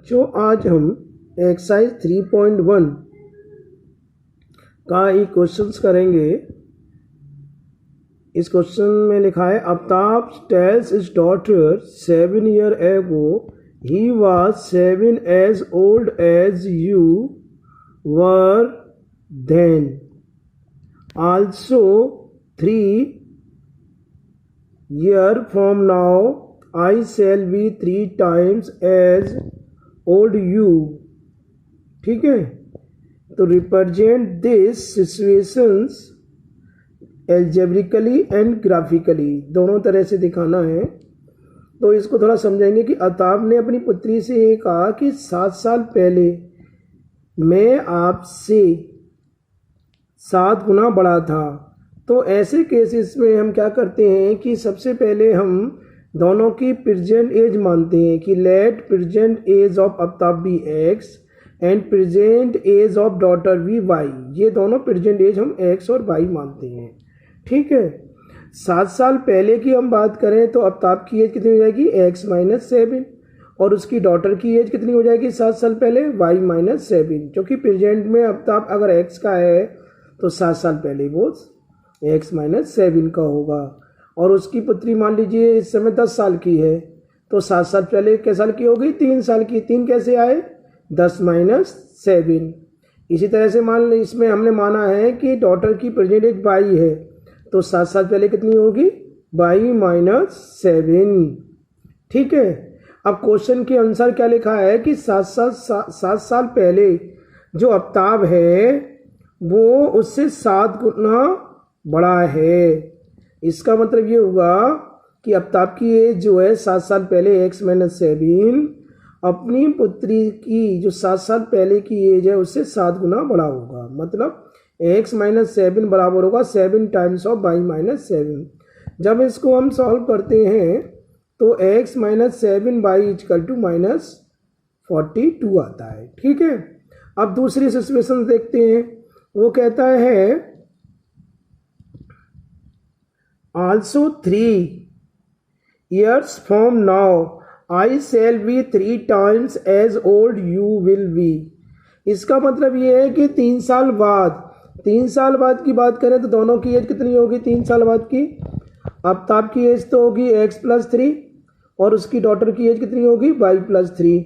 जो आज हम एक्सरसाइज 3.1 का ही क्वेश्चंस करेंगे। इस क्वेश्चन में लिखा है Aftab tales his daughter 7 years ago he was 7 as old as you were then. Also 3 years from now I shall be 3 times as old you. ठीक है, तो represent this situations algebraically and graphically, दोनों तरह से दिखाना है। तो इसको थोड़ा समझेंगे कि आफ्ताब ने अपनी पुत्री से ये कहा कि 7 साल पहले मैं आपसे 7 गुना बड़ा था। तो ऐसे केसेस में हम क्या करते हैं कि सबसे पहले हम दोनों की प्रेजेंट एज मानते हैं कि let present age of Aftab be X and present age of daughter be Y. ये दोनों प्रेजेंट एज हम एक्स और वाई मानते हैं। ठीक है, 7 साल पहले की हम बात करें तो आफ्ताब की एज कितनी हो जाएगी x-7 और उसकी डॉटर की एज कितनी हो जाएगी 7 साल पहले y-7, क्योंकि प्रेजेंट में आफ्ताब अगर x का है तो 7 साल पहले वो x-7 का होगा। और उसकी पुत्री मान लीजिए इस समय 10 साल की है तो 7 साल पहले कितने साल की होगी 3 साल की। 3 कैसे आए 10-7। इसी तरह से मान ली इसमें हमने माना है कि डॉटर की प्रेजेंट एज y है तो 7 साल पहले कितनी होगी y-7। ठीक है, अब क्वेश्चन के अनुसार क्या लिखा है कि 7 साल पहले जो आफ्ताब है वो उससे 7 गुना बड़ा है। इसका मतलब ये हुआ कि आफ्ताब की एज जो है 7 साल पहले x-7 अपनी पुत्री की जो 7 साल पहले की एज है उससे 7 गुना बड़ा होगा। मतलब x-7 बराबर होगा 7 टाइम्स ऑफ y-7। जब इसको हम सॉल्व करते हैं तो x-7 y -42 आता है। ठीक है, अब दूसरी सिचुएशन देखते हैं। वो कहता है also 3 years from now I shall be 3 times as old you will be। इसका मतलब ये है कि 3 साल बाद की बात करें तो दोनों की एज कितनी होगी 3 साल बाद की। आफ्ताब की एज तो होगी x+3 और उसकी डॉटर की एज कितनी होगी y+3।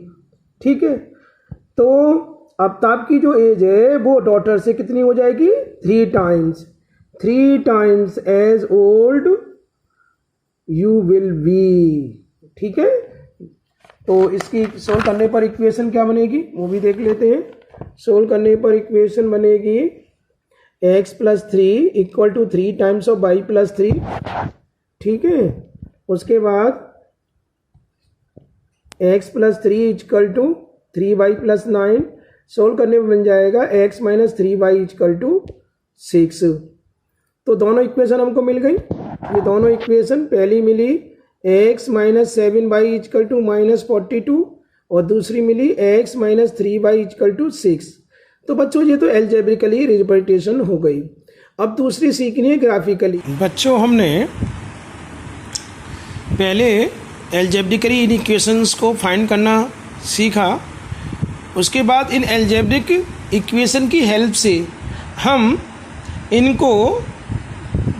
ठीक है, तो आफ्ताब की जो एज है वो डॉटर से कितनी हो जाएगी 3 times as old you will be. ठीक है, तो इसकी सोल्व करने पर इक्वेशन क्या बनेगी वो भी देख लेते हैं। सोल्व करने पर इक्वेशन बनेगी x+3 = 3 टाइम्स ऑफ y+3। ठीक है, उसके बाद x+3 = 3y+9। सोल्व करने पर बन जाएगा x - 3y = 6। तो दोनों इक्वेशन हमको मिल गई। ये दोनों इक्वेशन पहली मिली x-7y = -42 और दूसरी मिली x - 3y = 6। तो बच्चों ये तो एल्जेब्रिकली रिप्रेजेंटेशन हो गई। अब दूसरी सीखनी है ग्राफिकली। बच्चों हमने पहले एल्जेब्रिकली इन इक्वेशंस को फाइंड करना सीखा। उसके बाद इन एल्जेब्रिक इक्वेशन की हेल्प से हम इनको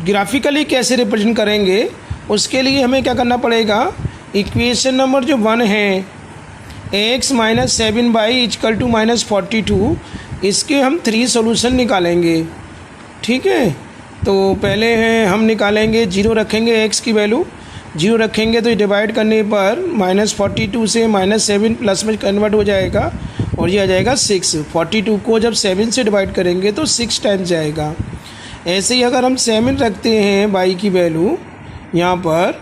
ग्राफिकली कैसे रिप्रेजेंट करेंगे उसके लिए हमें क्या करना पड़ेगा। इक्वेशन नंबर जो 1 है x-7y = -42, इसके हम 3 सॉल्यूशन निकालेंगे। ठीक है, तो पहले हैं हम निकालेंगे 0 रखेंगे x की वैल्यू 0 रखेंगे तो डिवाइड करने पर -42 से -7 प्लस में कन्वर्ट हो जाएगा और ये आ जाएगा 6। 42 को जब 7 से डिवाइड करेंगे तो 6 टाइम्स जाएगा। ऐसे ही अगर हम 7 रखते हैं y की वैल्यू यहाँ पर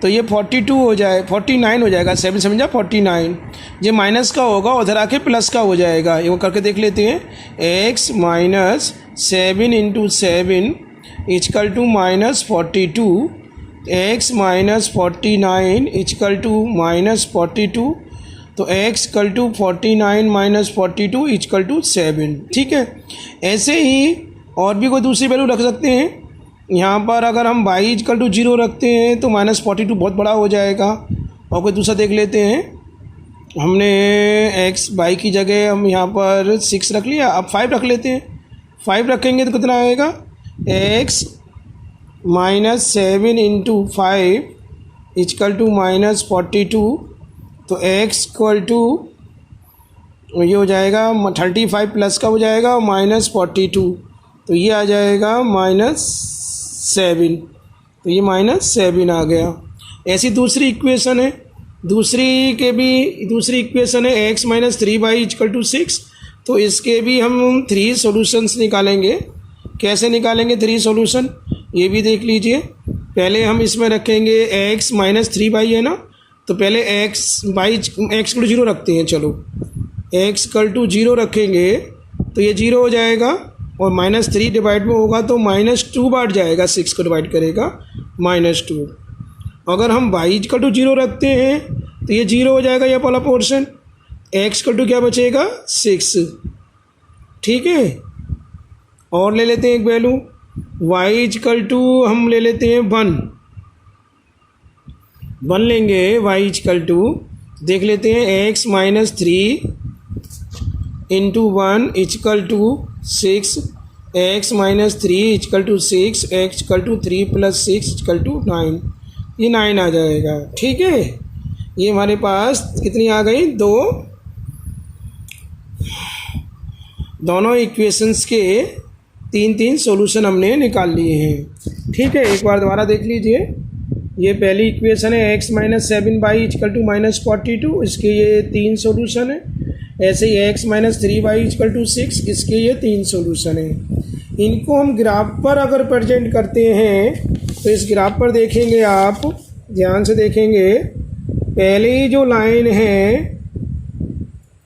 तो ये 49 हो जाएगा। 7 समझा 49, ये माइनस का होगा उधर आके प्लस का हो जाएगा। ये वो करके देख लेते हैं x - 7 × 7 = -42, x - 49 = -42, तो x = 49 - 42 = 7। ठीक है, ऐसे ही और भी कोई दूसरी वैल्यू रख सकते हैं। यहाँ पर अगर हम y = 0 रखते हैं तो -42 बहुत बड़ा हो जाएगा। और कोई दूसरा देख लेते हैं हमने एक्स बाई की जगह हम यहाँ पर 6 रख लिया, अब 5 रख लेते हैं। 5 रखेंगे तो कितना आएगा, X minus 7 into 5 equal to minus 42। तो एक्स इक्वल टू ये हो जाएगा 35 प्लस का हो जाएगा और माइनस 42, तो ये आ जाएगा -7। तो ये -7 आ गया। ऐसी दूसरी इक्वेशन है, दूसरी इक्वेशन है x minus 3y equal to 6। तो इसके भी हम 3 सॉल्यूशंस निकालेंगे। कैसे निकालेंगे 3 सॉल्यूशन, ये भी देख लीजिए। पहले हम इसमें रखेंगे x माइनस 3y है ना, तो पहले x को 0 रखते हैं। चलो x इक्वल टू 0 रखेंगे तो ये 0 हो जाएगा और -3 डिवाइड में होगा तो -2 बार जाएगा, 6 को डिवाइड करेगा -2। अगर हम y इक्वल टू 0 रखते हैं तो ये 0 हो जाएगा, ये वाला पोर्शन। x इक्वल टू क्या बचेगा 6, ठीक है। और ले लेते हैं एक वैल्यू, y इक्वल टू हम ले लेते हैं 1 लेंगे। y इक्वल टू देख लेते हैं x minus 3 into 1 equal to 6, X minus 3 equal to 6, X equal to 3 plus 6 equal to 9। ये 9 आ जाएगा, ठीक है। ये हमारे पास कितनी आ गई, दोनों इक्वेशंस के 3 सॉल्यूशन हमने निकाल लिए हैं, ठीक है। एक बार दोबारा देख लीजिए। ये पहली इक्वेशन है x minus 7y is equal to -42, इसके ये 3 सॉल्यूशन है। ऐसे ही x minus 3y equal to 6, इसके ये 3 सॉल्यूशन है। इनको हम ग्राफ पर अगर प्रेजेंट करते हैं तो इस ग्राफ पर देखेंगे, आप ध्यान से देखेंगे। पहली जो लाइन है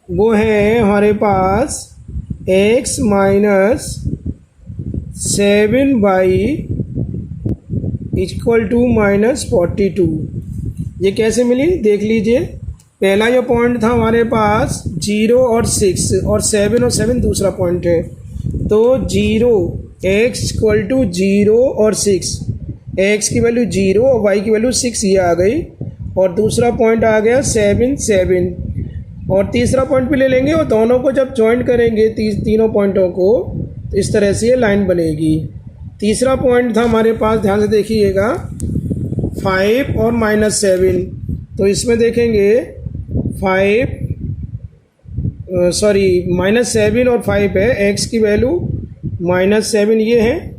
वो है हमारे पास x minus 7y equal to -42। ये कैसे मिली देख लीजिए। पहला जो पॉइंट था हमारे पास 0 और 6 और 7 और 7 दूसरा पॉइंट है। तो 0 x इक्वल टू 0 और 6, x की वैल्यू 0 और y की वैल्यू 6 ये आ गई। और दूसरा पॉइंट आ गया 7 7 और तीसरा पॉइंट भी ले लेंगे और दोनों को जब जॉइंट करेंगे तीनों पॉइंटों को तो इस तरह से ये लाइन बनेगी। तीसरा पॉइंट था हमारे पास, ध्यान से देखिएगा, 5 और -7। तो इसमें देखेंगे -7 और 5 है। x की वैल्यू -7 ये है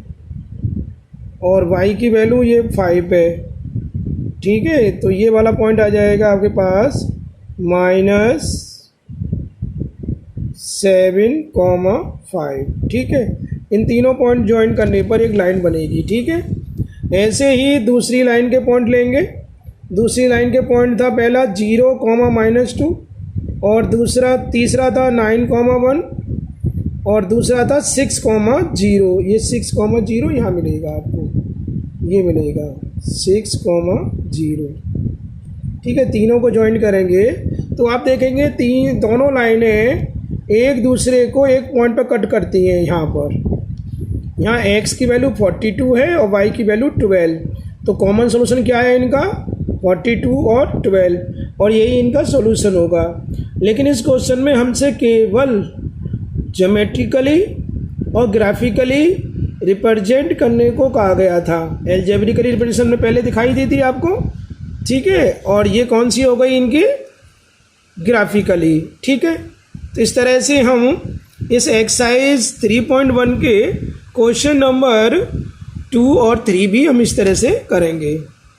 और y की वैल्यू ये 5 है, ठीक है। तो ये वाला पॉइंट आ जाएगा आपके पास -7,5, ठीक है। इन तीनों पॉइंट ज्वाइन करने पर एक लाइन बनेगी, ठीक है। ऐसे ही दूसरी लाइन के पॉइंट लेंगे। दूसरी लाइन के पॉइंट था पहला 0, -2 और तीसरा था 9, 1 और दूसरा था 6, 0। ये 6, 0 यहाँ मिलेगा आपको, ये मिलेगा 6, 0, ठीक है। तीनों को ज्वाइन करेंगे तो आप देखेंगे दोनों लाइनें एक दूसरे को एक पॉइंट पर कट करती हैं। यहाँ x की वैल्यू 42 है और y की वैल्यू 12। तो कॉमन सोल्यूशन क्या है इनका, 42 और 12, और यही इनका सॉल्यूशन होगा। लेकिन इस क्वेश्चन में हमसे केवल ज्योमेट्रिकली और ग्राफिकली रिप्रेजेंट करने को कहा गया था। एल्जेब्रिकली रिप्रेजेंटेशन में पहले दिखाई दी थी आपको, ठीक है। और ये कौन सी हो गई इनकी, ग्राफिकली, ठीक है। तो इस तरह से हम इस एक्सरसाइज 3.1 के क्वेश्चन नंबर 2 और 3 भी हम इस तरह से करेंगे।